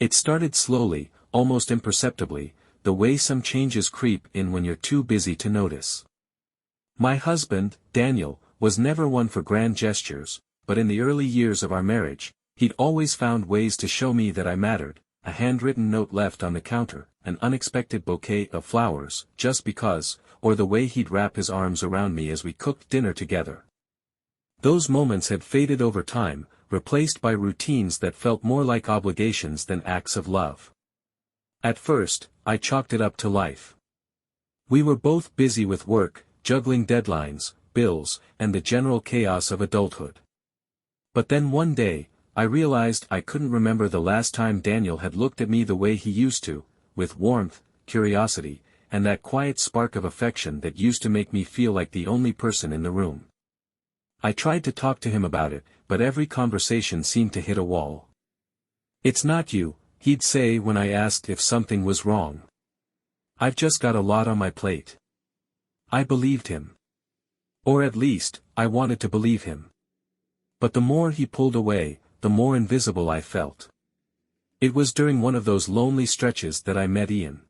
It started slowly, almost imperceptibly, the way some changes creep in when you're too busy to notice. My husband, Daniel, was never one for grand gestures, but in the early years of our marriage, he'd always found ways to show me that I mattered: a handwritten note left on the counter, an unexpected bouquet of flowers, just because, or the way he'd wrap his arms around me as we cooked dinner together. Those moments had faded over time, replaced by routines that felt more like obligations than acts of love. At first, I chalked it up to life. We were both busy with work, juggling deadlines, bills, and the general chaos of adulthood. But then one day, I realized I couldn't remember the last time Daniel had looked at me the way he used to, with warmth, curiosity, and that quiet spark of affection that used to make me feel like the only person in the room. I tried to talk to him about it, but every conversation seemed to hit a wall. "It's not you," he'd say when I asked if something was wrong. "I've just got a lot on my plate." I believed him. Or at least, I wanted to believe him. But the more he pulled away, the more invisible I felt. It was during one of those lonely stretches that I met Ian.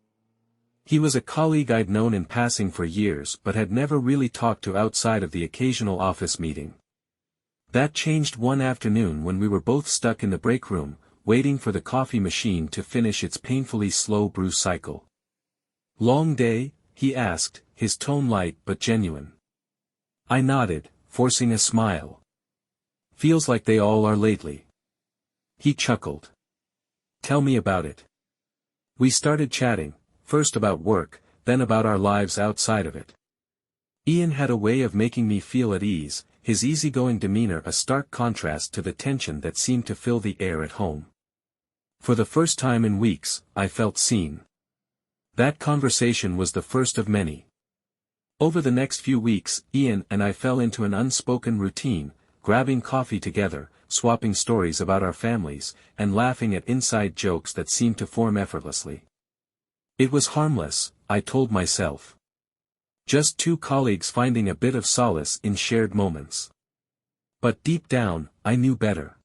He was a colleague I'd known in passing for years but had never really talked to outside of the occasional office meeting. That changed one afternoon when we were both stuck in the break room, waiting for the coffee machine to finish its painfully slow brew cycle. "Long day?" he asked, his tone light but genuine. I nodded, forcing a smile. "Feels like they all are lately." He chuckled. "Tell me about it." We started chatting, first about work, then about our lives outside of it. Ian had a way of making me feel at ease, his easygoing demeanor a stark contrast to the tension that seemed to fill the air at home. For the first time in weeks, I felt seen. That conversation was the first of many. Over the next few weeks, Ian and I fell into an unspoken routine, grabbing coffee together, swapping stories about our families, and laughing at inside jokes that seemed to form effortlessly. It was harmless, I told myself. Just two colleagues finding a bit of solace in shared moments. But deep down, I knew better.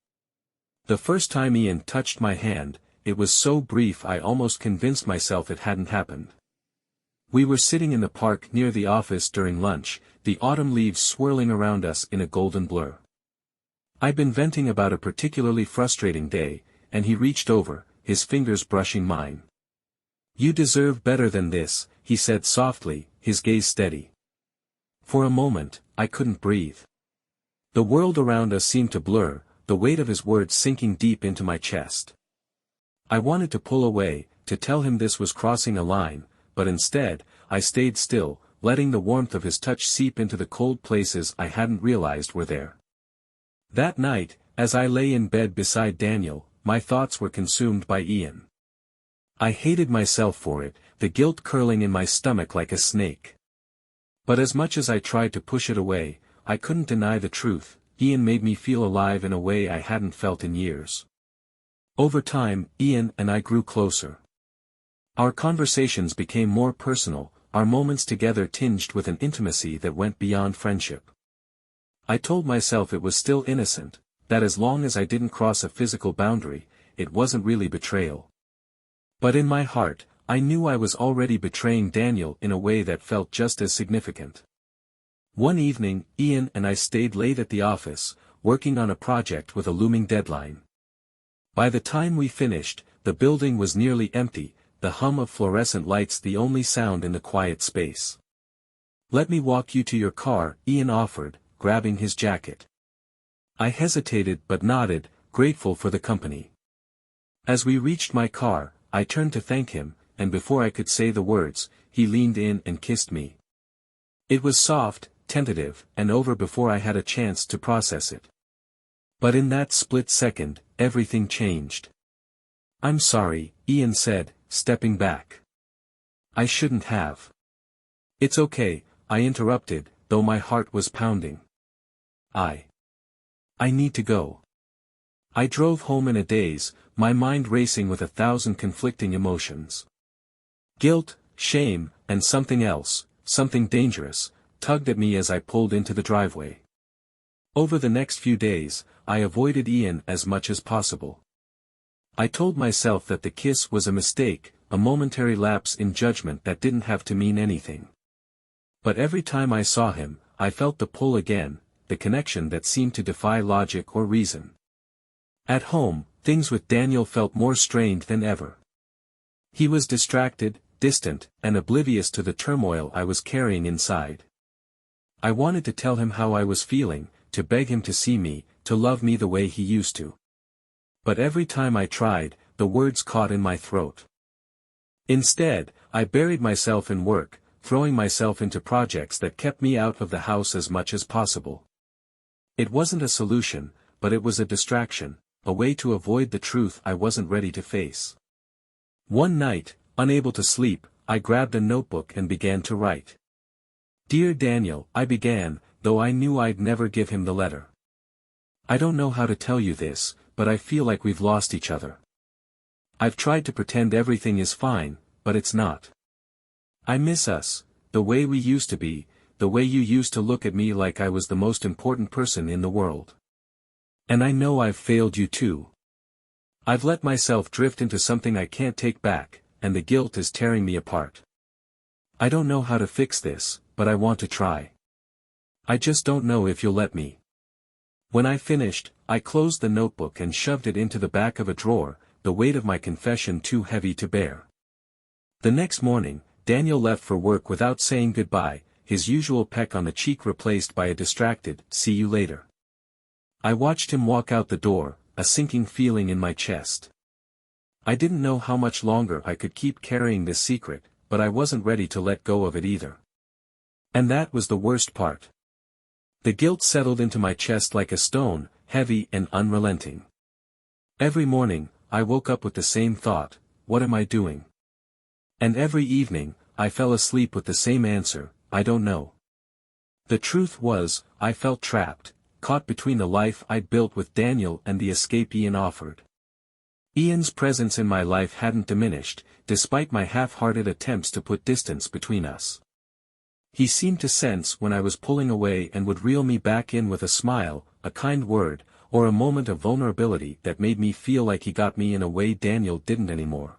The first time Ian touched my hand, it was so brief I almost convinced myself it hadn't happened. We were sitting in the park near the office during lunch, the autumn leaves swirling around us in a golden blur. I'd been venting about a particularly frustrating day, and he reached over, his fingers brushing mine. "You deserve better than this," he said softly, his gaze steady. For a moment, I couldn't breathe. The world around us seemed to blur, the weight of his words sinking deep into my chest. I wanted to pull away, to tell him this was crossing a line, but instead, I stayed still, letting the warmth of his touch seep into the cold places I hadn't realized were there. That night, as I lay in bed beside Daniel, my thoughts were consumed by Ian. I hated myself for it, the guilt curling in my stomach like a snake. But as much as I tried to push it away, I couldn't deny the truth: Ian made me feel alive in a way I hadn't felt in years. Over time, Ian and I grew closer. Our conversations became more personal, our moments together tinged with an intimacy that went beyond friendship. I told myself it was still innocent, that as long as I didn't cross a physical boundary, it wasn't really betrayal. But in my heart, I knew I was already betraying Daniel in a way that felt just as significant. One evening, Ian and I stayed late at the office, working on a project with a looming deadline. By the time we finished, the building was nearly empty, the hum of fluorescent lights the only sound in the quiet space. "Let me walk you to your car," Ian offered, grabbing his jacket. I hesitated but nodded, grateful for the company. As we reached my car, I turned to thank him, and before I could say the words, he leaned in and kissed me. It was soft, tentative, and over before I had a chance to process it. But in that split second, everything changed. "I'm sorry," Ian said, stepping back. "I shouldn't have." "It's okay," I interrupted, though my heart was pounding. I need to go." I drove home in a daze, my mind racing with 1,000 conflicting emotions. Guilt, shame, and something else, something dangerous, tugged at me as I pulled into the driveway. Over the next few days, I avoided Ian as much as possible. I told myself that the kiss was a mistake, a momentary lapse in judgment that didn't have to mean anything. But every time I saw him, I felt the pull again, the connection that seemed to defy logic or reason. At home, things with Daniel felt more strained than ever. He was distracted, distant, and oblivious to the turmoil I was carrying inside. I wanted to tell him how I was feeling, to beg him to see me, to love me the way he used to. But every time I tried, the words caught in my throat. Instead, I buried myself in work, throwing myself into projects that kept me out of the house as much as possible. It wasn't a solution, but it was a distraction, a way to avoid the truth I wasn't ready to face. One night, unable to sleep, I grabbed a notebook and began to write. "Dear Daniel," I began, though I knew I'd never give him the letter. "I don't know how to tell you this, but I feel like we've lost each other. I've tried to pretend everything is fine, but it's not. I miss us, the way we used to be, the way you used to look at me like I was the most important person in the world. And I know I've failed you too. I've let myself drift into something I can't take back, and the guilt is tearing me apart. I don't know how to fix this, but I want to try. I just don't know if you'll let me." When I finished, I closed the notebook and shoved it into the back of a drawer, the weight of my confession too heavy to bear. The next morning, Daniel left for work without saying goodbye, his usual peck on the cheek replaced by a distracted, "See you later." I watched him walk out the door, a sinking feeling in my chest. I didn't know how much longer I could keep carrying this secret, but I wasn't ready to let go of it either. And that was the worst part. The guilt settled into my chest like a stone, heavy and unrelenting. Every morning, I woke up with the same thought, "What am I doing?" And every evening, I fell asleep with the same answer, "I don't know." The truth was, I felt trapped, caught between the life I'd built with Daniel and the escape Ian offered. Ian's presence in my life hadn't diminished, despite my half-hearted attempts to put distance between us. He seemed to sense when I was pulling away and would reel me back in with a smile, a kind word, or a moment of vulnerability that made me feel like he got me in a way Daniel didn't anymore.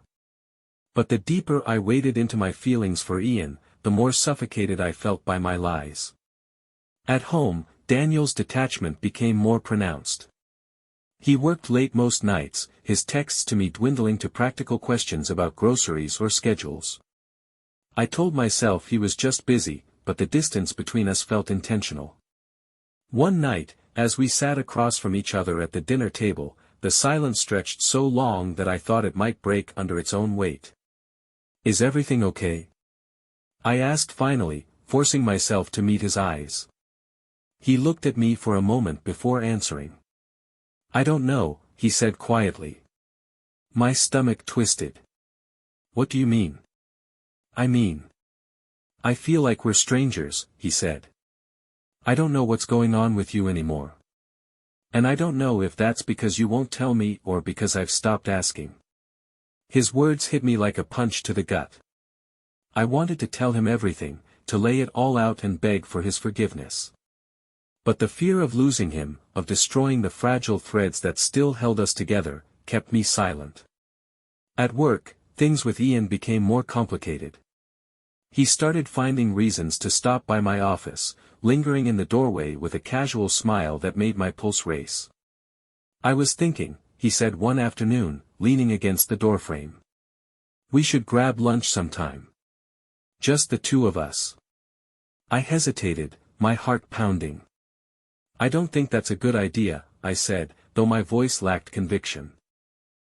But the deeper I waded into my feelings for Ian, the more suffocated I felt by my lies. At home, Daniel's detachment became more pronounced. He worked late most nights, his texts to me dwindling to practical questions about groceries or schedules. I told myself he was just busy, but the distance between us felt intentional. One night, as we sat across from each other at the dinner table, the silence stretched so long that I thought it might break under its own weight. "Is everything okay?" I asked finally, forcing myself to meet his eyes. He looked at me for a moment before answering. "I don't know," he said quietly. My stomach twisted. "What do you mean?" I feel like we're strangers," he said. "I don't know what's going on with you anymore. And I don't know if that's because you won't tell me or because I've stopped asking." His words hit me like a punch to the gut. I wanted to tell him everything, to lay it all out and beg for his forgiveness. But the fear of losing him, of destroying the fragile threads that still held us together, kept me silent. At work, things with Ian became more complicated. He started finding reasons to stop by my office, lingering in the doorway with a casual smile that made my pulse race. "I was thinking," he said one afternoon, leaning against the doorframe. "We should grab lunch sometime. Just the two of us." I hesitated, my heart pounding. "I don't think that's a good idea," I said, though my voice lacked conviction.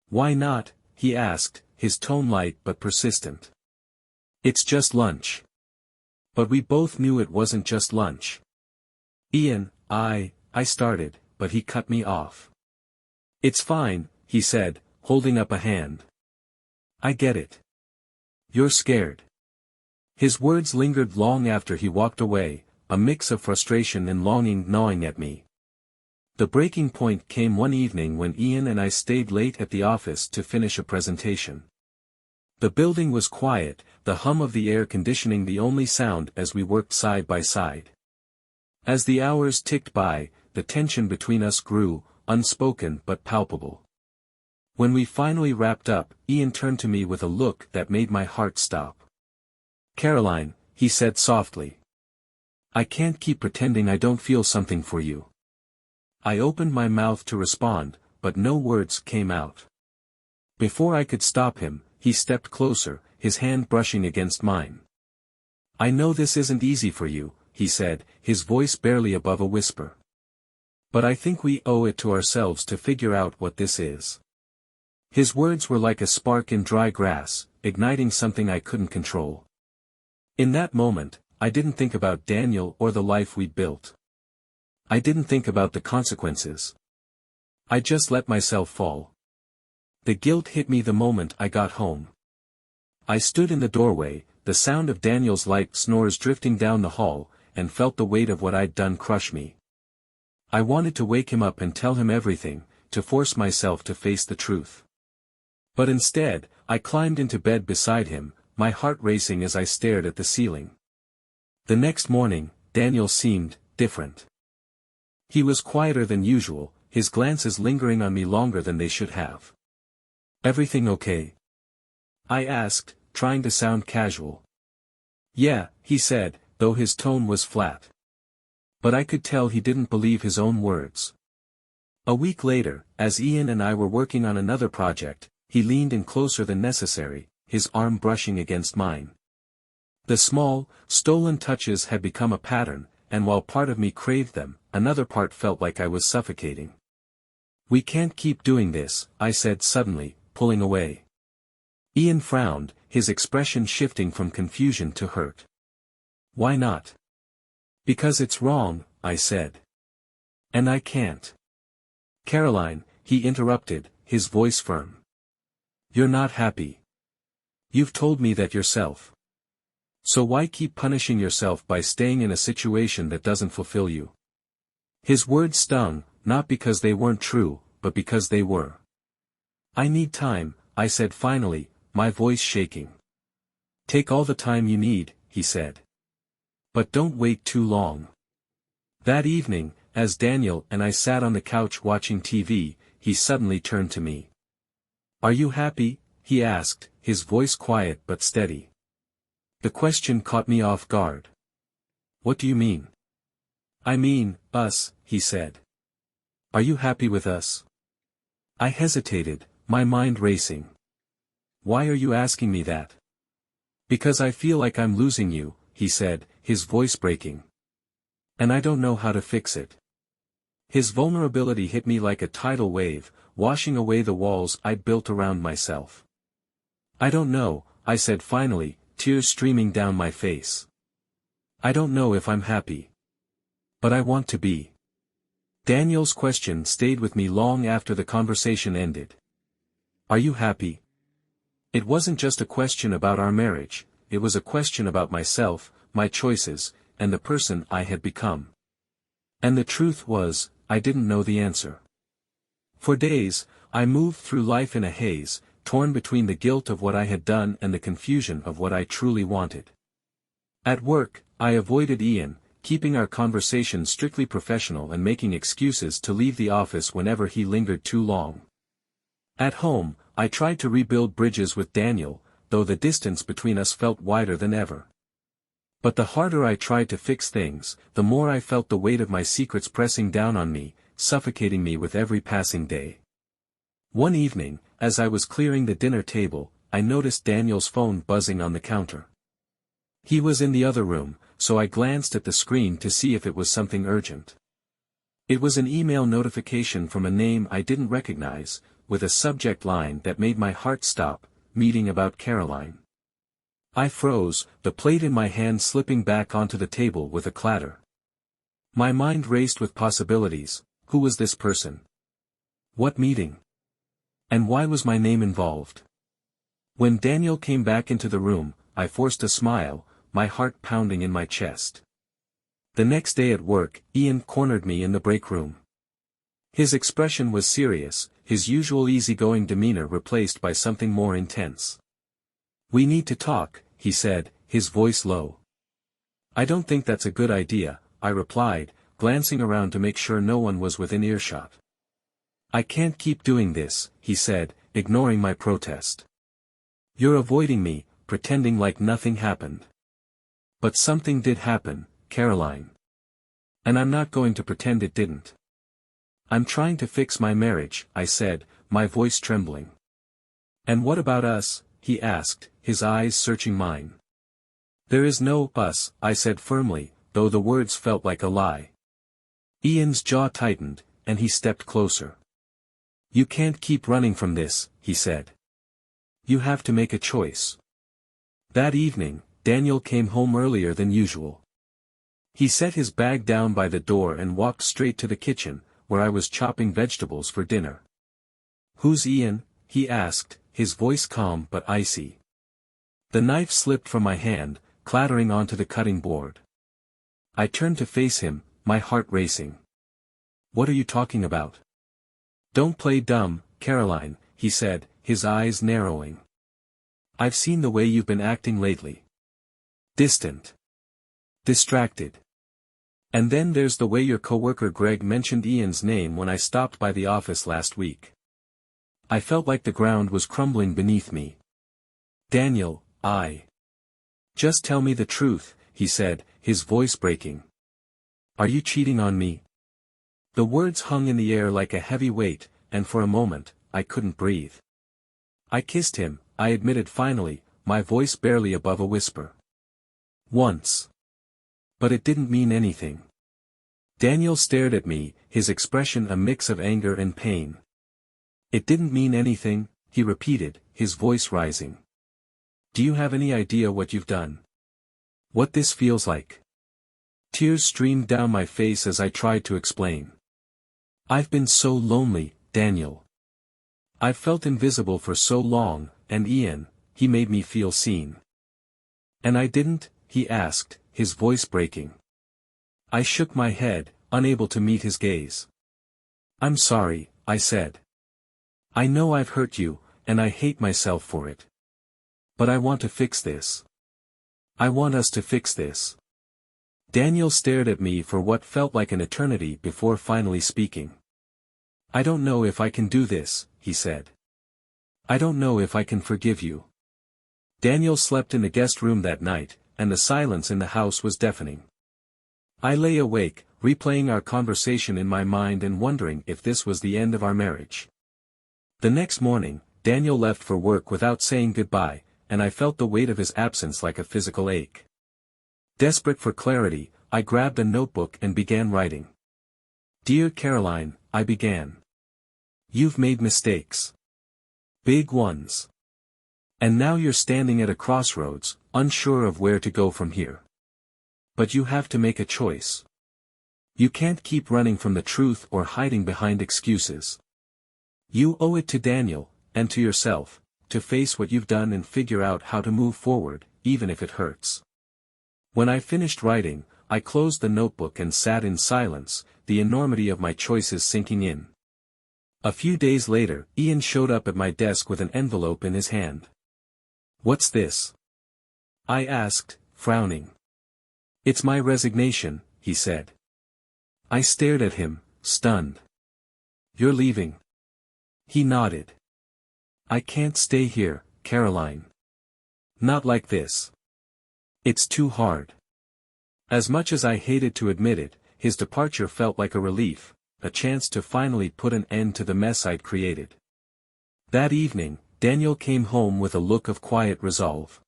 "Why not?" he asked, his tone light but persistent. "It's just lunch." But we both knew it wasn't just lunch. "Ian, I started, but he cut me off." "It's fine," he said, holding up a hand. "I get it. You're scared." His words lingered long after he walked away, a mix of frustration and longing gnawing at me. The breaking point came one evening when Ian and I stayed late at the office to finish a presentation. The building was quiet, the hum of the air conditioning the only sound as we worked side by side. As the hours ticked by, the tension between us grew, unspoken but palpable. When we finally wrapped up, Ian turned to me with a look that made my heart stop. "Caroline," he said softly. "I can't keep pretending I don't feel something for you." I opened my mouth to respond, but no words came out. Before I could stop him, he stepped closer, his hand brushing against mine. "I know this isn't easy for you," he said, his voice barely above a whisper. "But I think we owe it to ourselves to figure out what this is." His words were like a spark in dry grass, igniting something I couldn't control. In that moment, I didn't think about Daniel or the life we'd built. I didn't think about the consequences. I just let myself fall. The guilt hit me the moment I got home. I stood in the doorway, the sound of Daniel's light snores drifting down the hall, and felt the weight of what I'd done crush me. I wanted to wake him up and tell him everything, to force myself to face the truth. But instead, I climbed into bed beside him, my heart racing as I stared at the ceiling. The next morning, Daniel seemed different. He was quieter than usual, his glances lingering on me longer than they should have. "Everything okay?" I asked, trying to sound casual. "Yeah," he said, though his tone was flat. But I could tell he didn't believe his own words. A week later, as Ian and I were working on another project, he leaned in closer than necessary, his arm brushing against mine. The small, stolen touches had become a pattern, and while part of me craved them, another part felt like I was suffocating. "We can't keep doing this," I said suddenly, pulling away. Ian frowned, his expression shifting from confusion to hurt. "Why not?" "Because it's wrong," I said. "And I can't." "Caroline," he interrupted, his voice firm. "You're not happy. You've told me that yourself. So why keep punishing yourself by staying in a situation that doesn't fulfill you?" His words stung, not because they weren't true, but because they were. "I need time," I said finally, my voice shaking. "Take all the time you need," he said. "But don't wait too long." That evening, as Daniel and I sat on the couch watching TV, he suddenly turned to me. "Are you happy?" he asked, his voice quiet but steady. The question caught me off guard. "What do you mean?" "I mean, us," he said. "Are you happy with us?" I hesitated, my mind racing. "Why are you asking me that?" "Because I feel like I'm losing you," he said, his voice breaking. "And I don't know how to fix it." His vulnerability hit me like a tidal wave, washing away the walls I'd built around myself. "I don't know," I said finally, tears streaming down my face. "I don't know if I'm happy. But I want to be." Daniel's question stayed with me long after the conversation ended. "Are you happy?" It wasn't just a question about our marriage, it was a question about myself, my choices, and the person I had become. And the truth was, I didn't know the answer. For days, I moved through life in a haze, torn between the guilt of what I had done and the confusion of what I truly wanted. At work, I avoided Ian, keeping our conversation strictly professional and making excuses to leave the office whenever he lingered too long. At home, I tried to rebuild bridges with Daniel, though the distance between us felt wider than ever. But the harder I tried to fix things, the more I felt the weight of my secrets pressing down on me, suffocating me with every passing day. One evening, as I was clearing the dinner table, I noticed Daniel's phone buzzing on the counter. He was in the other room, so I glanced at the screen to see if it was something urgent. It was an email notification from a name I didn't recognize, with a subject line that made my heart stop, "Meeting about Caroline." I froze, the plate in my hand slipping back onto the table with a clatter. My mind raced with possibilities. Who was this person? What meeting? And why was my name involved? When Daniel came back into the room, I forced a smile, my heart pounding in my chest. The next day at work, Ian cornered me in the break room. His expression was serious, his usual easygoing demeanor replaced by something more intense. "We need to talk," he said, his voice low. "I don't think that's a good idea," I replied, glancing around to make sure no one was within earshot. "I can't keep doing this," he said, ignoring my protest. "You're avoiding me, pretending like nothing happened." "But something did happen, Caroline. And I'm not going to pretend it didn't. I'm trying to fix my marriage," I said, my voice trembling. "And what about us?" he asked, his eyes searching mine. "There is no us," I said firmly, though the words felt like a lie. Ian's jaw tightened, and he stepped closer. "You can't keep running from this," he said. "You have to make a choice." That evening, Daniel came home earlier than usual. He set his bag down by the door and walked straight to the kitchen, where I was chopping vegetables for dinner. "Who's Ian?" he asked, his voice calm but icy. The knife slipped from my hand, clattering onto the cutting board. I turned to face him, my heart racing. "What are you talking about?" "Don't play dumb, Caroline," he said, his eyes narrowing. "I've seen the way you've been acting lately. Distant. Distracted. And then there's the way your coworker Greg mentioned Ian's name when I stopped by the office last week." I felt like the ground was crumbling beneath me. "Daniel, Just tell me the truth," he said, his voice breaking. "Are you cheating on me?" The words hung in the air like a heavy weight, and for a moment, I couldn't breathe. "I kissed him," I admitted finally, my voice barely above a whisper. "Once. But it didn't mean anything." Daniel stared at me, his expression a mix of anger and pain. "It didn't mean anything," he repeated, his voice rising. "Do you have any idea what you've done? What this feels like?" Tears streamed down my face as I tried to explain. "I've been so lonely, Daniel. I've felt invisible for so long, and Ian, he made me feel seen." "And I didn't?" he asked, his voice breaking. I shook my head, unable to meet his gaze. "I'm sorry," I said. "I know I've hurt you, and I hate myself for it. But I want to fix this. I want us to fix this." Daniel stared at me for what felt like an eternity before finally speaking. "I don't know if I can do this," he said. "I don't know if I can forgive you." Daniel slept in the guest room that night, and the silence in the house was deafening. I lay awake, replaying our conversation in my mind and wondering if this was the end of our marriage. The next morning, Daniel left for work without saying goodbye, and I felt the weight of his absence like a physical ache. Desperate for clarity, I grabbed a notebook and began writing. "Dear Caroline," I began. "You've made mistakes. Big ones. And now you're standing at a crossroads, unsure of where to go from here. But you have to make a choice. You can't keep running from the truth or hiding behind excuses. You owe it to Daniel, and to yourself, to face what you've done and figure out how to move forward, even if it hurts." When I finished writing, I closed the notebook and sat in silence, the enormity of my choices sinking in. A few days later, Ian showed up at my desk with an envelope in his hand. "What's this?" I asked, frowning. "It's my resignation," he said. I stared at him, stunned. "You're leaving?" He nodded. "I can't stay here, Caroline. Not like this. It's too hard." As much as I hated to admit it, his departure felt like a relief, a chance to finally put an end to the mess I'd created. That evening, Daniel came home with a look of quiet resolve.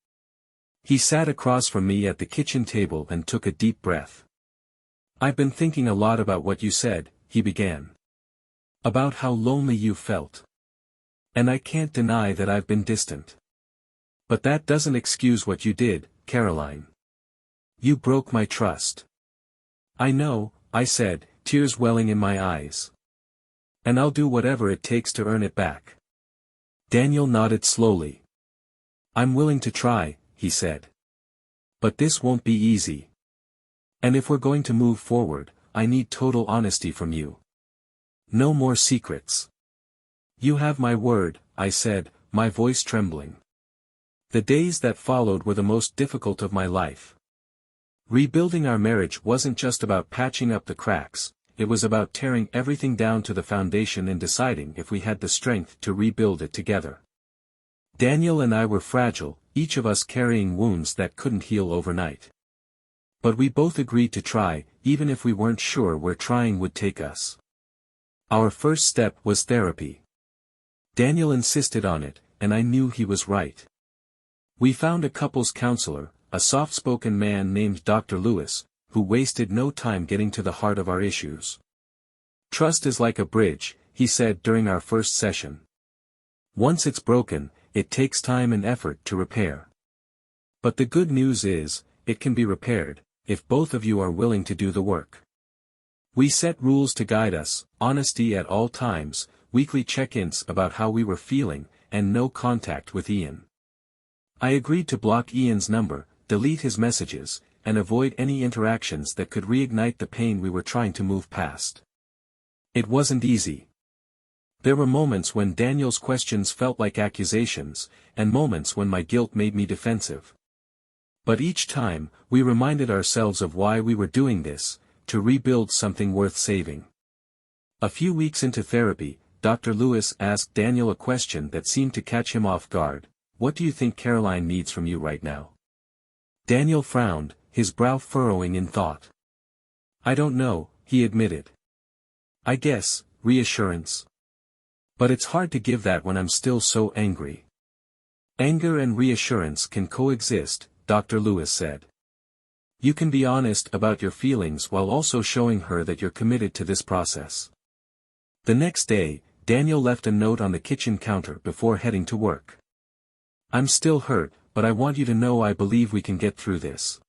He sat across from me at the kitchen table and took a deep breath. "I've been thinking a lot about what you said," he began. "About how lonely you felt. And I can't deny that I've been distant. But that doesn't excuse what you did, Caroline. You broke my trust." "I know," I said, tears welling in my eyes. "And I'll do whatever it takes to earn it back." Daniel nodded slowly. "I'm willing to try," he said. "But this won't be easy. And if we're going to move forward, I need total honesty from you. No more secrets." "You have my word," I said, my voice trembling. The days that followed were the most difficult of my life. Rebuilding our marriage wasn't just about patching up the cracks, it was about tearing everything down to the foundation and deciding if we had the strength to rebuild it together. Daniel and I were fragile, each of us carrying wounds that couldn't heal overnight. But we both agreed to try, even if we weren't sure where trying would take us. Our first step was therapy. Daniel insisted on it, and I knew he was right. We found a couples counselor, a soft-spoken man named Dr. Lewis, who wasted no time getting to the heart of our issues. "Trust is like a bridge," he said during our first session. "Once it's broken, it takes time and effort to repair. But the good news is, it can be repaired, if both of you are willing to do the work." We set rules to guide us: honesty at all times, weekly check-ins about how we were feeling, and no contact with Ian. I agreed to block Ian's number, delete his messages, and avoid any interactions that could reignite the pain we were trying to move past. It wasn't easy. There were moments when Daniel's questions felt like accusations, and moments when my guilt made me defensive. But each time, we reminded ourselves of why we were doing this: to rebuild something worth saving. A few weeks into therapy, Dr. Lewis asked Daniel a question that seemed to catch him off guard: "What do you think Caroline needs from you right now?" Daniel frowned, his brow furrowing in thought. "I don't know," he admitted. "I guess, reassurance. But it's hard to give that when I'm still so angry." "Anger and reassurance can coexist," Dr. Lewis said. "You can be honest about your feelings while also showing her that you're committed to this process." The next day, Daniel left a note on the kitchen counter before heading to work. "I'm still hurt, but I want you to know I believe we can get through this.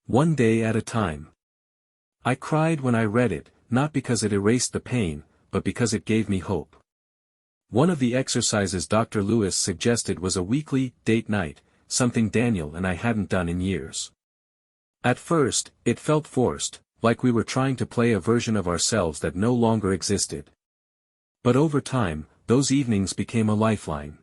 One day at a time." I cried when I read it, not because it erased the pain, but because it gave me hope. One of the exercises Dr. Lewis suggested was a weekly date night, something Daniel and I hadn't done in years. At first, it felt forced, like we were trying to play a version of ourselves that no longer existed. But over time, those evenings became a lifeline.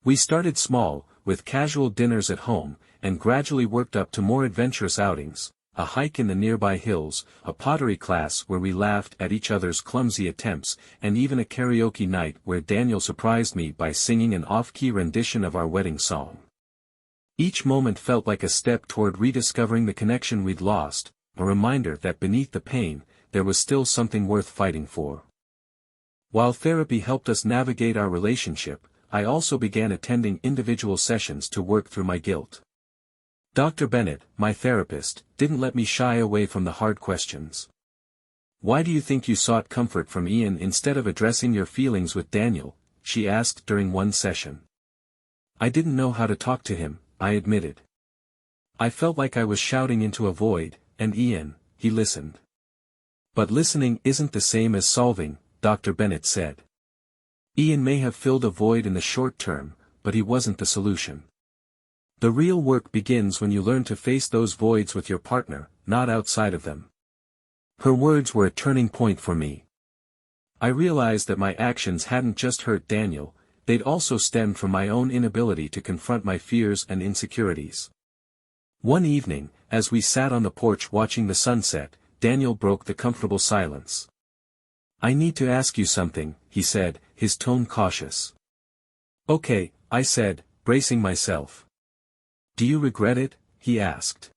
We started small, with casual dinners at home, and gradually worked up to more adventurous outings: a hike in the nearby hills, a pottery class where we laughed at each other's clumsy attempts, and even a karaoke night where Daniel surprised me by singing an off-key rendition of our wedding song. Each moment felt like a step toward rediscovering the connection we'd lost, a reminder that beneath the pain, there was still something worth fighting for. While therapy helped us navigate our relationship, I also began attending individual sessions to work through my guilt. Dr. Bennett, my therapist, didn't let me shy away from the hard questions. "Why do you think you sought comfort from Ian instead of addressing your feelings with Daniel?" she asked during one session. "I didn't know how to talk to him," I admitted. "I felt like I was shouting into a void, and Ian, he listened." "But listening isn't the same as solving," Dr. Bennett said. "Ian may have filled a void in the short term, but he wasn't the solution. The real work begins when you learn to face those voids with your partner, not outside of them." Her words were a turning point for me. I realized that my actions hadn't just hurt Daniel, they'd also stemmed from my own inability to confront my fears and insecurities. One evening, as we sat on the porch watching the sunset, Daniel broke the comfortable silence. "I need to ask you something," he said, his tone cautious. "Okay," I said, bracing myself. "Do you regret it?" he asked.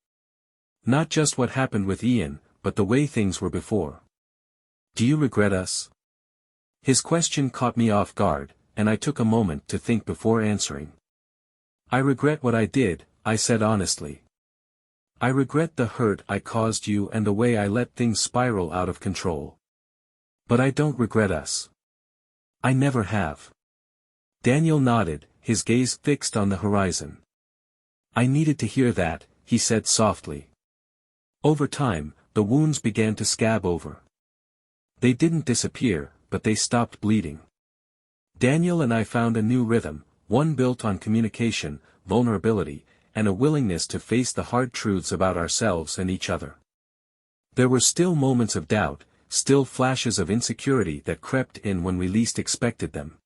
"Not just what happened with Ian, but the way things were before. Do you regret us?" His question caught me off guard, and I took a moment to think before answering. "I regret what I did," I said honestly. "I regret the hurt I caused you and the way I let things spiral out of control. But I don't regret us. I never have." Daniel nodded, his gaze fixed on the horizon. "I needed to hear that," he said softly. Over time, the wounds began to scab over. They didn't disappear, but they stopped bleeding. Daniel and I found a new rhythm, one built on communication, vulnerability, and a willingness to face the hard truths about ourselves and each other. There were still moments of doubt, still flashes of insecurity that crept in when we least expected them.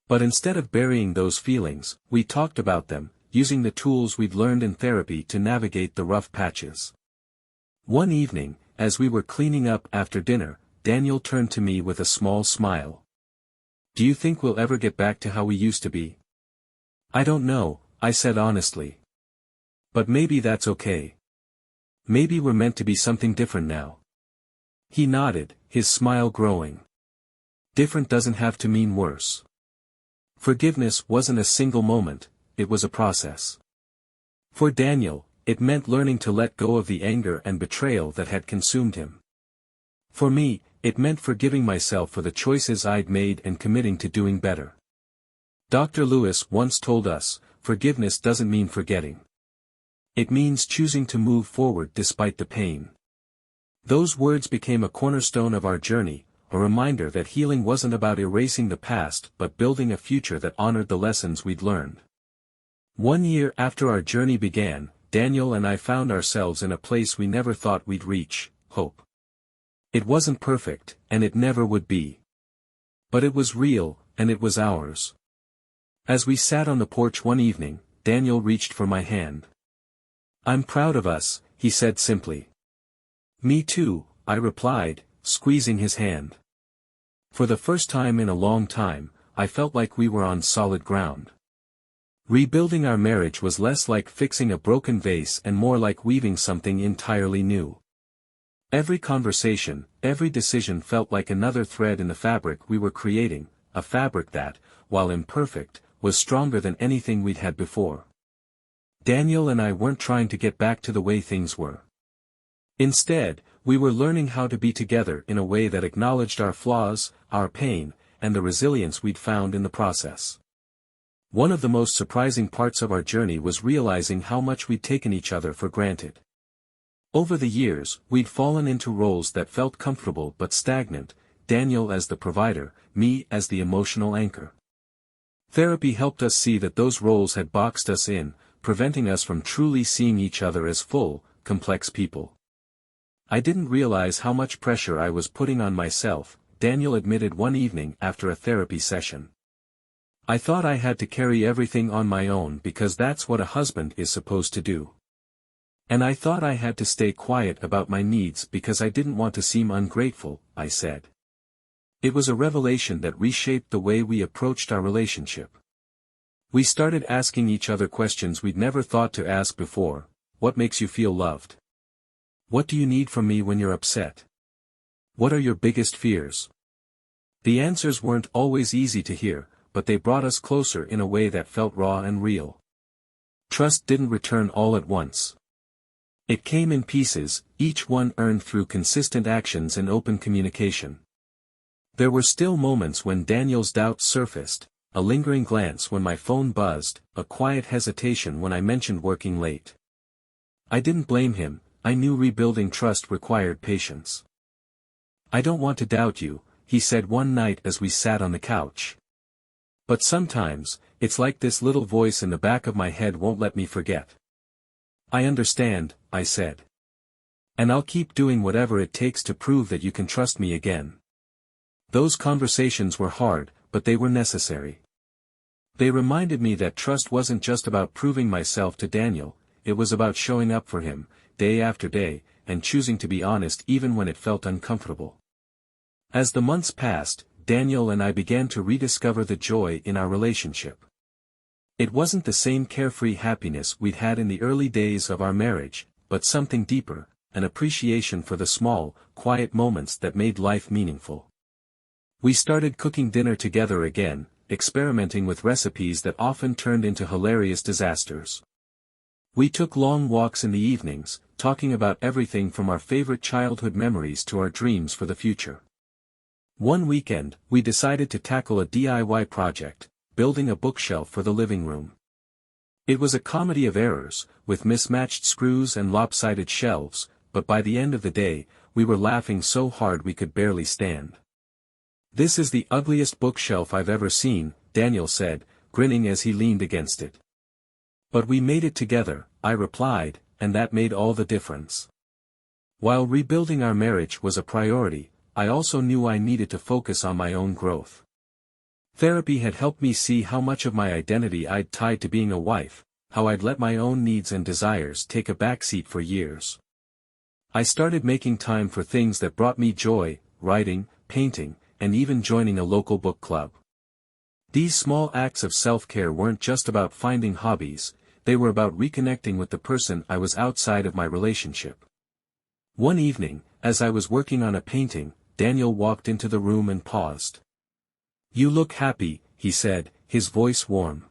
But instead of burying those feelings, we talked about them, using the tools we'd learned in therapy to navigate the rough patches. One evening, as we were cleaning up after dinner, Daniel turned to me with a small smile. "Do you think we'll ever get back to how we used to be?" "I don't know," I said honestly. "But maybe that's okay. Maybe we're meant to be something different now." He nodded, his smile growing. Different doesn't have to mean worse. Forgiveness wasn't a single moment, it was a process. For Daniel, it meant learning to let go of the anger and betrayal that had consumed him. For me, it meant forgiving myself for the choices I'd made and committing to doing better. Dr. Lewis once told us, forgiveness doesn't mean forgetting. It means choosing to move forward despite the pain. Those words became a cornerstone of our journey, a reminder that healing wasn't about erasing the past but building a future that honored the lessons we'd learned. 1 year after our journey began, Daniel and I found ourselves in a place we never thought we'd reach: hope. It wasn't perfect, and it never would be. But it was real, and it was ours. As we sat on the porch one evening, Daniel reached for my hand. "I'm proud of us," he said simply. "Me too," I replied, squeezing his hand. For the first time in a long time, I felt like we were on solid ground. Rebuilding our marriage was less like fixing a broken vase and more like weaving something entirely new. Every conversation, every decision felt like another thread in the fabric we were creating, a fabric that, while imperfect, was stronger than anything we'd had before. Daniel and I weren't trying to get back to the way things were. Instead, we were learning how to be together in a way that acknowledged our flaws, our pain, and the resilience we'd found in the process. One of the most surprising parts of our journey was realizing how much we'd taken each other for granted. Over the years, we'd fallen into roles that felt comfortable but stagnant, Daniel as the provider, me as the emotional anchor. Therapy helped us see that those roles had boxed us in, preventing us from truly seeing each other as full, complex people. "I didn't realize how much pressure I was putting on myself," Daniel admitted one evening after a therapy session. "I thought I had to carry everything on my own because that's what a husband is supposed to do. And I thought I had to stay quiet about my needs because I didn't want to seem ungrateful," I said. It was a revelation that reshaped the way we approached our relationship. We started asking each other questions we'd never thought to ask before. What makes you feel loved? What do you need from me when you're upset? What are your biggest fears? The answers weren't always easy to hear, but they brought us closer in a way that felt raw and real. Trust didn't return all at once. It came in pieces, each one earned through consistent actions and open communication. There were still moments when Daniel's doubts surfaced, a lingering glance when my phone buzzed, a quiet hesitation when I mentioned working late. I didn't blame him. I knew rebuilding trust required patience. "I don't want to doubt you," he said one night as we sat on the couch. "But sometimes, it's like this little voice in the back of my head won't let me forget." "I understand," I said. "And I'll keep doing whatever it takes to prove that you can trust me again." Those conversations were hard, but they were necessary. They reminded me that trust wasn't just about proving myself to Daniel, it was about showing up for him, day after day, and choosing to be honest even when it felt uncomfortable. As the months passed, Daniel and I began to rediscover the joy in our relationship. It wasn't the same carefree happiness we'd had in the early days of our marriage, but something deeper, an appreciation for the small, quiet moments that made life meaningful. We started cooking dinner together again, experimenting with recipes that often turned into hilarious disasters. We took long walks in the evenings, talking about everything from our favorite childhood memories to our dreams for the future. One weekend, we decided to tackle a DIY project, building a bookshelf for the living room. It was a comedy of errors, with mismatched screws and lopsided shelves, but by the end of the day, we were laughing so hard we could barely stand. "This is the ugliest bookshelf I've ever seen," Daniel said, grinning as he leaned against it. "But we made it together," I replied, and that made all the difference. While rebuilding our marriage was a priority, I also knew I needed to focus on my own growth. Therapy had helped me see how much of my identity I'd tied to being a wife, how I'd let my own needs and desires take a backseat for years. I started making time for things that brought me joy, writing, painting, and even joining a local book club. These small acts of self-care weren't just about finding hobbies, they were about reconnecting with the person I was outside of my relationship. One evening, as I was working on a painting, Daniel walked into the room and paused. "You look happy," he said, his voice warm.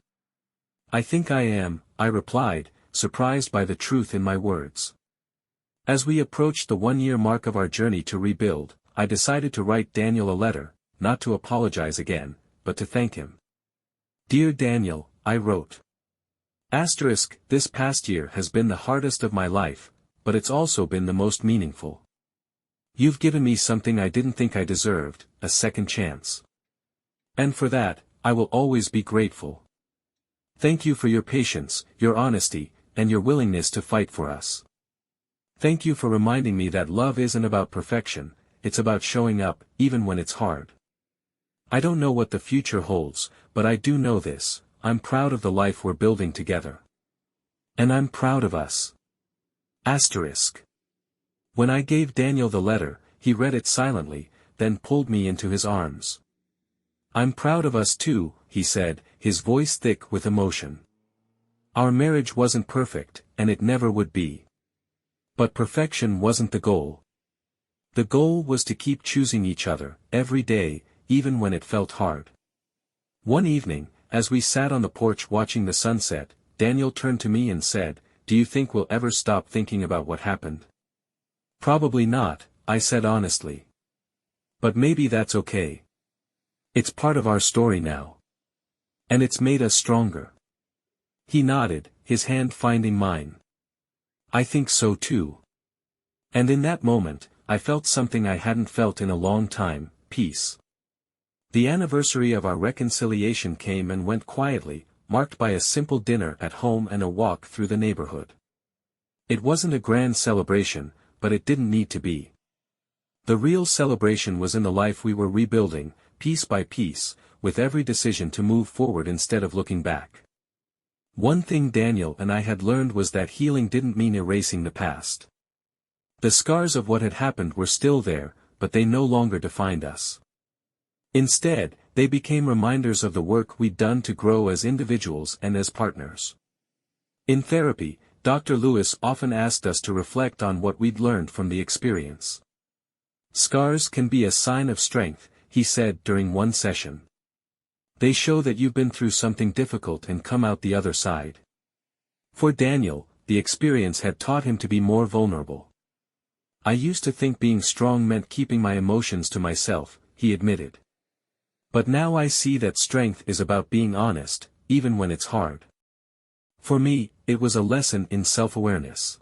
"I think I am," I replied, surprised by the truth in my words. As we approached the one-year mark of our journey to rebuild, I decided to write Daniel a letter, not to apologize again, but to thank him. "Dear Daniel," I wrote. This past year has been the hardest of my life, but it's also been the most meaningful. You've given me something I didn't think I deserved, a second chance. And for that, I will always be grateful. Thank you for your patience, your honesty, and your willingness to fight for us. Thank you for reminding me that love isn't about perfection, it's about showing up, even when it's hard. I don't know what the future holds, but I do know this: I'm proud of the life we're building together. And I'm proud of us. When I gave Daniel the letter, he read it silently, then pulled me into his arms. "I'm proud of us too," he said, his voice thick with emotion. "Our marriage wasn't perfect, and it never would be. But perfection wasn't the goal. The goal was to keep choosing each other, every day, even when it felt hard." One evening, as we sat on the porch watching the sunset, Daniel turned to me and said, "Do you think we'll ever stop thinking about what happened?" "Probably not," I said honestly. "But maybe that's okay. It's part of our story now. And it's made us stronger." He nodded, his hand finding mine. "I think so too." And in that moment, I felt something I hadn't felt in a long time: peace. The anniversary of our reconciliation came and went quietly, marked by a simple dinner at home and a walk through the neighborhood. It wasn't a grand celebration, but it didn't need to be. The real celebration was in the life we were rebuilding, piece by piece, with every decision to move forward instead of looking back. One thing Daniel and I had learned was that healing didn't mean erasing the past. The scars of what had happened were still there, but they no longer defined us. Instead, they became reminders of the work we'd done to grow as individuals and as partners. In therapy, Dr. Lewis often asked us to reflect on what we'd learned from the experience. "Scars can be a sign of strength," he said during one session. "They show that you've been through something difficult and come out the other side." For Daniel, the experience had taught him to be more vulnerable. "I used to think being strong meant keeping my emotions to myself," he admitted. "But now I see that strength is about being honest, even when it's hard." For me, it was a lesson in self-awareness.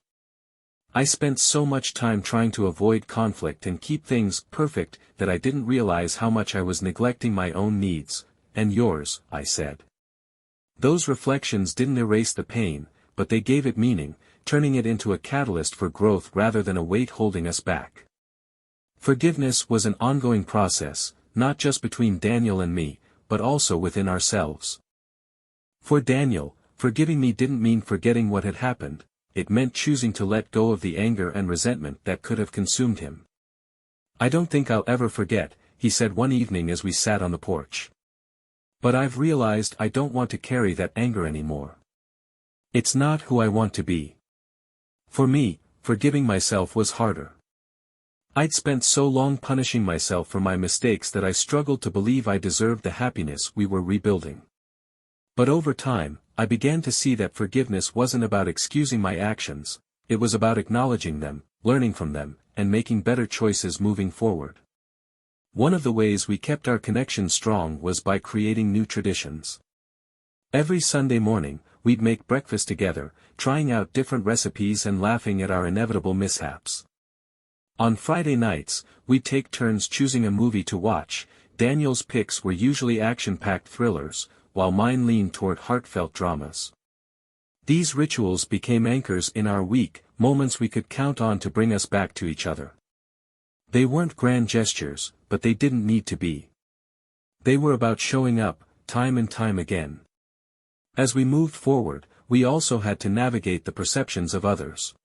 I spent so much time trying to avoid conflict and keep things perfect that I didn't realize how much I was neglecting my own needs. "And yours," I said. Those reflections didn't erase the pain, but they gave it meaning, turning it into a catalyst for growth rather than a weight holding us back. Forgiveness was an ongoing process, not just between Daniel and me, but also within ourselves. For Daniel, forgiving me didn't mean forgetting what had happened, it meant choosing to let go of the anger and resentment that could have consumed him. "I don't think I'll ever forget," he said one evening as we sat on the porch. "But I've realized I don't want to carry that anger anymore. It's not who I want to be." For me, forgiving myself was harder. I'd spent so long punishing myself for my mistakes that I struggled to believe I deserved the happiness we were rebuilding. But over time, I began to see that forgiveness wasn't about excusing my actions, it was about acknowledging them, learning from them, and making better choices moving forward. One of the ways we kept our connection strong was by creating new traditions. Every Sunday morning, we'd make breakfast together, trying out different recipes and laughing at our inevitable mishaps. On Friday nights, we'd take turns choosing a movie to watch. Daniel's picks were usually action-packed thrillers, while mine leaned toward heartfelt dramas. These rituals became anchors in our week, moments we could count on to bring us back to each other. They weren't grand gestures, but they didn't need to be. They were about showing up, time and time again. As we moved forward, we also had to navigate the perceptions of others.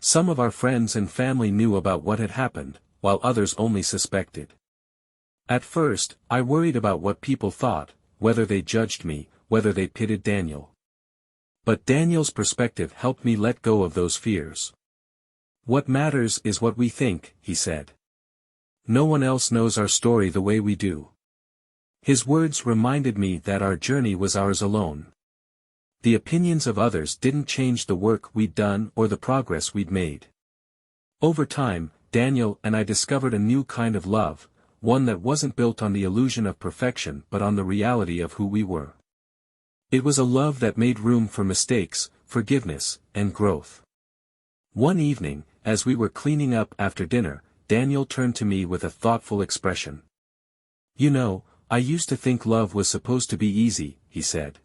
Some of our friends and family knew about what had happened, while others only suspected. At first, I worried about what people thought, whether they judged me, whether they pitied Daniel. But Daniel's perspective helped me let go of those fears. "What matters is what we think," he said. "No one else knows our story the way we do." His words reminded me that our journey was ours alone. The opinions of others didn't change the work we'd done or the progress we'd made. Over time, Daniel and I discovered a new kind of love, one that wasn't built on the illusion of perfection but on the reality of who we were. It was a love that made room for mistakes, forgiveness, and growth. One evening, as we were cleaning up after dinner, Daniel turned to me with a thoughtful expression. "You know, I used to think love was supposed to be easy," he said.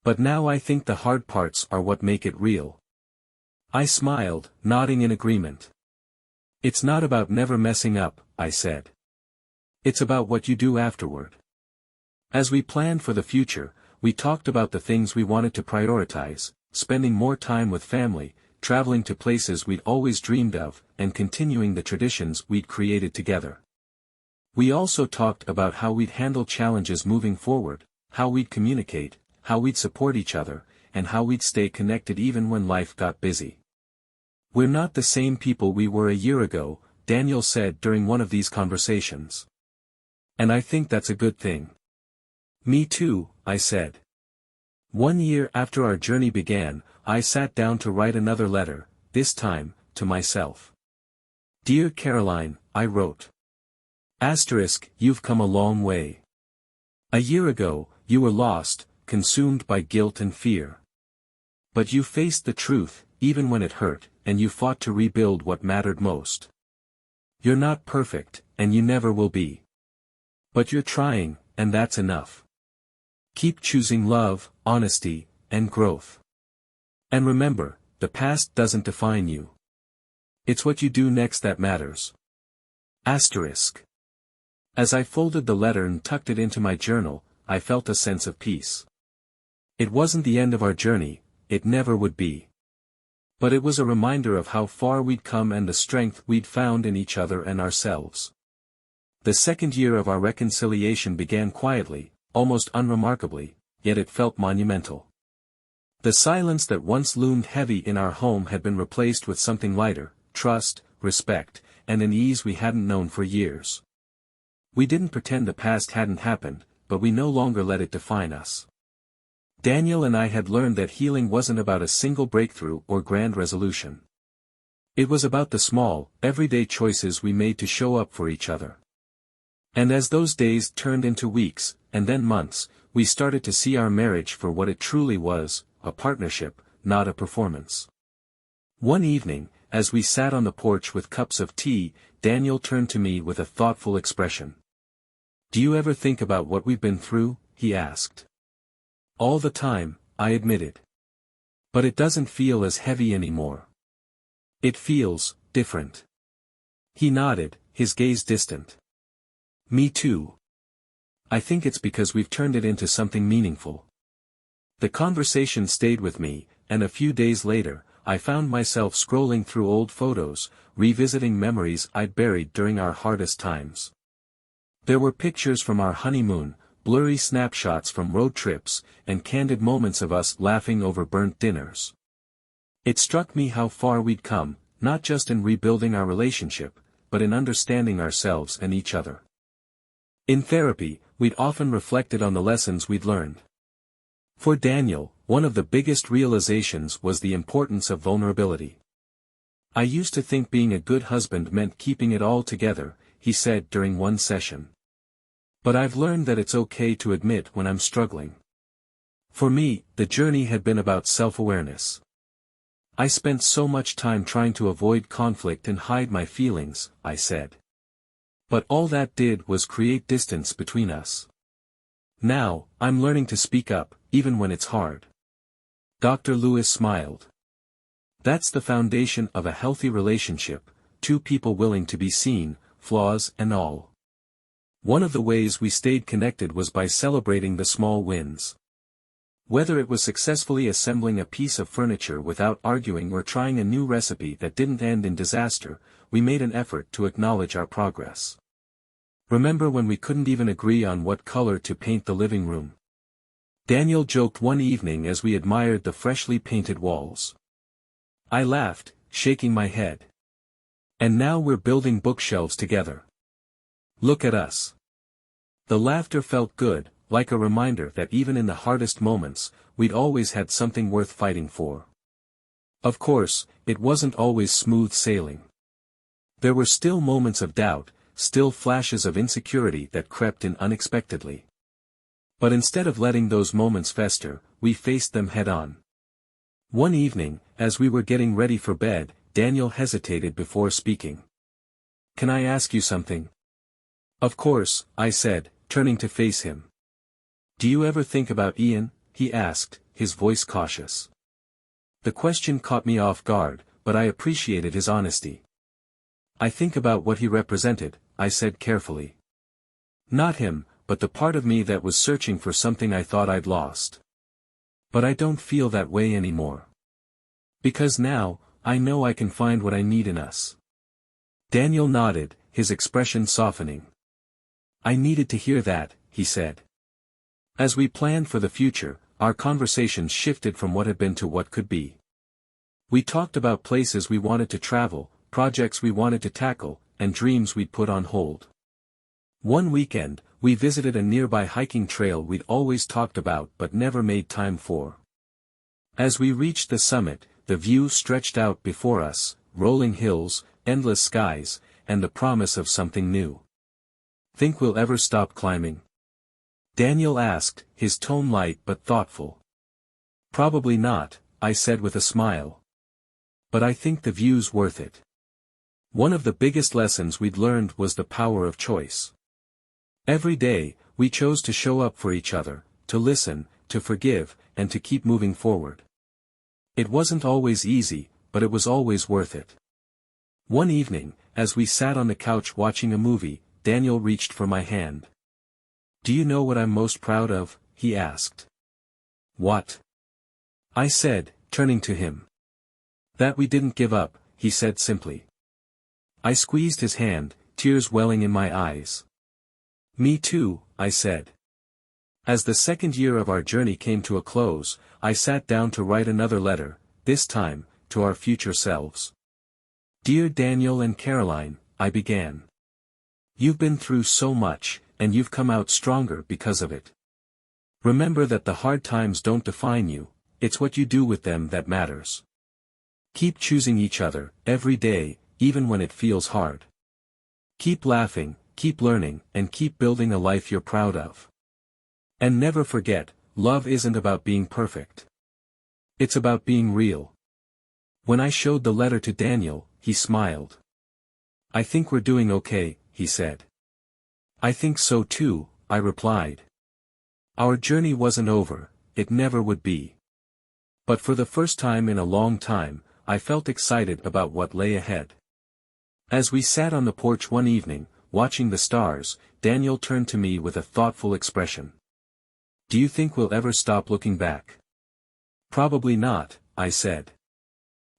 "But now I think the hard parts are what make it real." I smiled, nodding in agreement. "It's not about never messing up," I said. "It's about what you do afterward." As we planned for the future, we talked about the things we wanted to prioritize, spending more time with family, traveling to places we'd always dreamed of, and continuing the traditions we'd created together. We also talked about how we'd handle challenges moving forward, how we'd communicate, how we'd support each other, and how we'd stay connected even when life got busy. "We're not the same people we were a year ago," Daniel said during one of these conversations. "And I think that's a good thing." "Me too," I said. 1 year after our journey began, I sat down to write another letter, this time, to myself. "Dear Caroline," I wrote. You've come a long way. A year ago, you were lost, consumed by guilt and fear. But you faced the truth, even when it hurt, and you fought to rebuild what mattered most. You're not perfect, and you never will be. But you're trying, and that's enough. Keep choosing love, honesty, and growth. And remember, the past doesn't define you. It's what you do next that matters. As I folded the letter and tucked it into my journal, I felt a sense of peace. It wasn't the end of our journey, it never would be. But it was a reminder of how far we'd come and the strength we'd found in each other and ourselves. The second year of our reconciliation began quietly, almost unremarkably, yet it felt monumental. The silence that once loomed heavy in our home had been replaced with something lighter, trust, respect, and an ease we hadn't known for years. We didn't pretend the past hadn't happened, but we no longer let it define us. Daniel and I had learned that healing wasn't about a single breakthrough or grand resolution. It was about the small, everyday choices we made to show up for each other. And as those days turned into weeks, and then months, we started to see our marriage for what it truly was, a partnership, not a performance. One evening, as we sat on the porch with cups of tea, Daniel turned to me with a thoughtful expression. "Do you ever think about what we've been through?" he asked. "All the time," I admitted. "But it doesn't feel as heavy anymore. It feels different." He nodded, his gaze distant. "Me too. I think it's because we've turned it into something meaningful." The conversation stayed with me, and a few days later, I found myself scrolling through old photos, revisiting memories I'd buried during our hardest times. There were pictures from our honeymoon, blurry snapshots from road trips, and candid moments of us laughing over burnt dinners. It struck me how far we'd come, not just in rebuilding our relationship, but in understanding ourselves and each other. In therapy, we'd often reflected on the lessons we'd learned. For Daniel, one of the biggest realizations was the importance of vulnerability. "I used to think being a good husband meant keeping it all together," he said during one session. "But I've learned that it's okay to admit when I'm struggling." For me, the journey had been about self-awareness. "I spent so much time trying to avoid conflict and hide my feelings," I said. "But all that did was create distance between us. Now, I'm learning to speak up, even when it's hard." Dr. Lewis smiled. "That's the foundation of a healthy relationship, two people willing to be seen, flaws and all." One of the ways we stayed connected was by celebrating the small wins. Whether it was successfully assembling a piece of furniture without arguing or trying a new recipe that didn't end in disaster, we made an effort to acknowledge our progress. Remember when we couldn't even agree on what color to paint the living room? Daniel joked one evening as we admired the freshly painted walls. I laughed, shaking my head. And now we're building bookshelves together. Look at us. The laughter felt good, like a reminder that even in the hardest moments, we'd always had something worth fighting for. Of course, it wasn't always smooth sailing. There were still moments of doubt, still flashes of insecurity that crept in unexpectedly. But instead of letting those moments fester, we faced them head-on. One evening, as we were getting ready for bed, Daniel hesitated before speaking. "Can I ask you something?" "Of course," I said, turning to face him. "Do you ever think about Ian?" he asked, his voice cautious. The question caught me off guard, but I appreciated his honesty. "I think about what he represented," I said carefully. "Not him, but the part of me that was searching for something I thought I'd lost. But I don't feel that way anymore. Because now, I know I can find what I need in us." Daniel nodded, his expression softening. "I needed to hear that," he said. As we planned for the future, our conversations shifted from what had been to what could be. We talked about places we wanted to travel, projects we wanted to tackle, and dreams we'd put on hold. One weekend, we visited a nearby hiking trail we'd always talked about but never made time for. As we reached the summit, the view stretched out before us, rolling hills, endless skies, and the promise of something new. "Think we'll ever stop climbing?" Daniel asked, his tone light but thoughtful. "Probably not," I said with a smile. "But I think the view's worth it." One of the biggest lessons we'd learned was the power of choice. Every day, we chose to show up for each other, to listen, to forgive, and to keep moving forward. It wasn't always easy, but it was always worth it. One evening, as we sat on the couch watching a movie, Daniel reached for my hand. "Do you know what I'm most proud of?" he asked. "What?" I said, turning to him. "That we didn't give up," he said simply. I squeezed his hand, tears welling in my eyes. "Me too," I said. As the second year of our journey came to a close, I sat down to write another letter, this time, to our future selves. "Dear Daniel and Caroline," I began. "You've been through so much, and you've come out stronger because of it. Remember that the hard times don't define you, it's what you do with them that matters. Keep choosing each other, every day, even when it feels hard. Keep laughing, keep learning, and keep building a life you're proud of. And never forget, love isn't about being perfect. It's about being real." When I showed the letter to Daniel, he smiled. "I think we're doing okay," he said. "I think so too," I replied. Our journey wasn't over, it never would be. But for the first time in a long time, I felt excited about what lay ahead. As we sat on the porch one evening, watching the stars, Daniel turned to me with a thoughtful expression. "Do you think we'll ever stop looking back?" "Probably not," I said.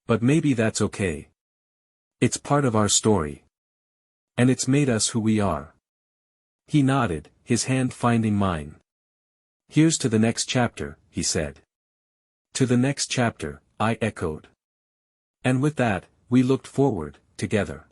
"But maybe that's okay. It's part of our story. And it's made us who we are." He nodded, his hand finding mine. "Here's to the next chapter," he said. "To the next chapter," I echoed. And with that, we looked forward, together.